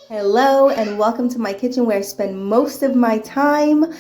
Hello and welcome to my kitchen where I spend most of my time.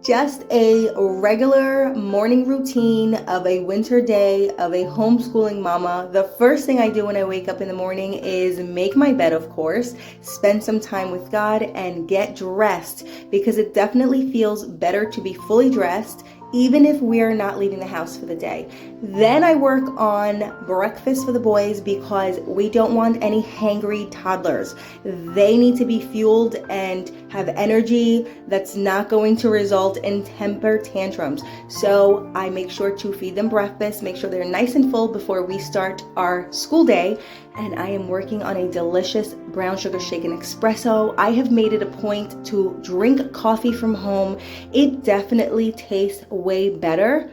Just a regular morning routine of a winter day of a homeschooling mama. The first thing I do when I wake up in the morning is make my bed, of course, spend some time with God and get dressed because it definitely feels better to be fully dressed even if we're not leaving the house for the day. Then I work on breakfast for the boys because we don't want any hangry toddlers. They need to be fueled and have energy that's not going to result in temper tantrums. So I make sure to feed them breakfast, make sure they're nice and full before we start our school day. And I am working on a delicious brown sugar shake and espresso. I have made it a point to drink coffee from home. It definitely tastes way better.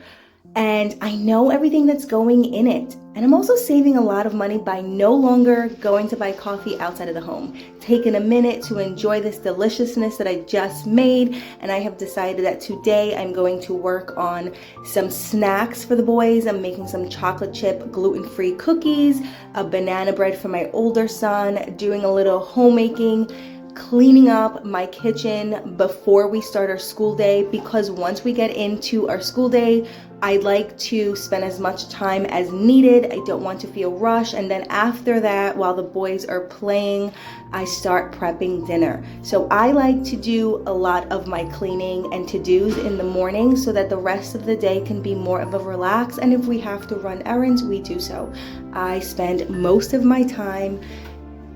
And I know everything that's going in it. And I'm also saving a lot of money by no longer going to buy coffee outside of the home. Taking a minute to enjoy this deliciousness that I just made. And I have decided that today I'm going to work on some snacks for the boys. I'm making some chocolate chip gluten-free cookies, a banana bread for my older son, doing a little homemaking, cleaning up my kitchen before we start our school day, because once we get into our school day, I like to spend as much time as needed. I don't want to feel rushed. And then after that, while the boys are playing, I start prepping dinner. So I like to do a lot of my cleaning and to-dos in the morning so that the rest of the day can be more of a relax. And if we have to run errands, we do so. I spend most of my time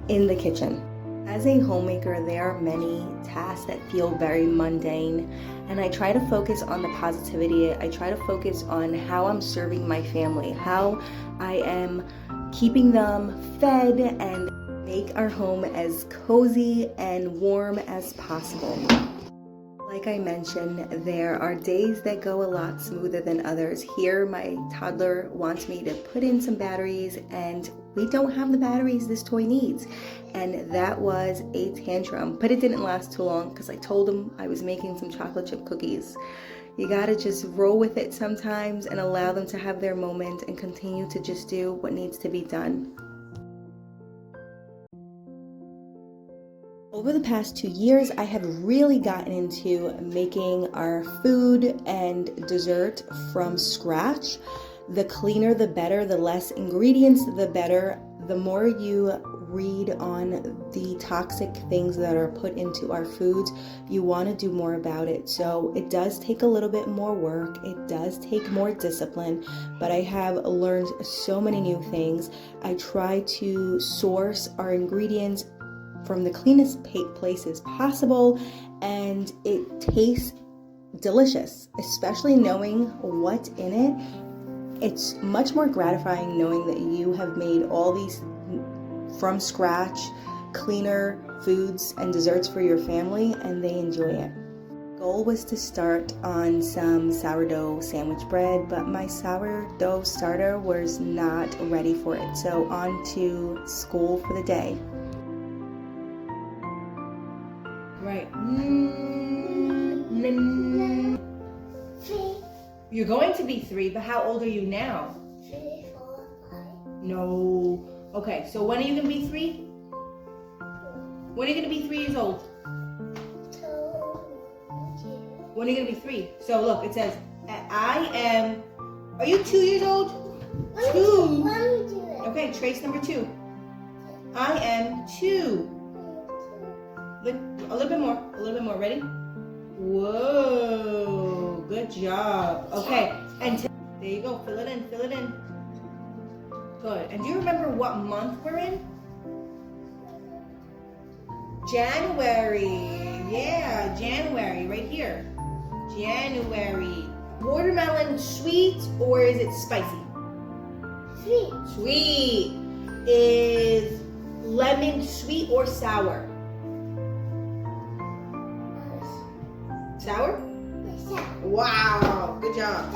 in the kitchen. As a homemaker, there are many tasks that feel very mundane, and I try to focus on the positivity. I try to focus on how I'm serving my family, how I am keeping them fed, and make our home as cozy and warm as possible. Like I mentioned, there are days that go a lot smoother than others. Here, my toddler wants me to put in some batteries, and we don't have the batteries this toy needs. And that was a tantrum, but it didn't last too long because I told him I was making some chocolate chip cookies. You gotta just roll with it sometimes and allow them to have their moment and continue to just do what needs to be done. Over the past 2 years, I have really gotten into making our food and dessert from scratch. The cleaner, the better. The less ingredients, the better. The more you read on the toxic things that are put into our foods, you want to do more about it. So it does take a little bit more work. It does take more discipline, but I have learned so many new things. I try to source our ingredients from the cleanest places possible, and it tastes delicious, especially knowing what's in it. It's much more gratifying knowing that you have made all these from scratch, cleaner foods and desserts for your family, and they enjoy it. Goal was to start on some sourdough sandwich bread, but my sourdough starter was not ready for it, so on to school for the day. Right. You're going to be 3, but how old are you now? 3, 4, 5. No. Okay, so when are you going to be 3? When are you going to be 3 years old? 2. When are you going to be 3? So look, it says, I am, are you 2 years old? 2. Okay, trace number 2. I am 2. A little bit more, ready? Whoa, good job. Okay, and there you go, fill it in. Good, and do you remember what month we're in? January, yeah, January, right here. January. Watermelon sweet or is it spicy? Sweet. Sweet. Is lemon sweet or sour? Sour? Sour. Wow, good job.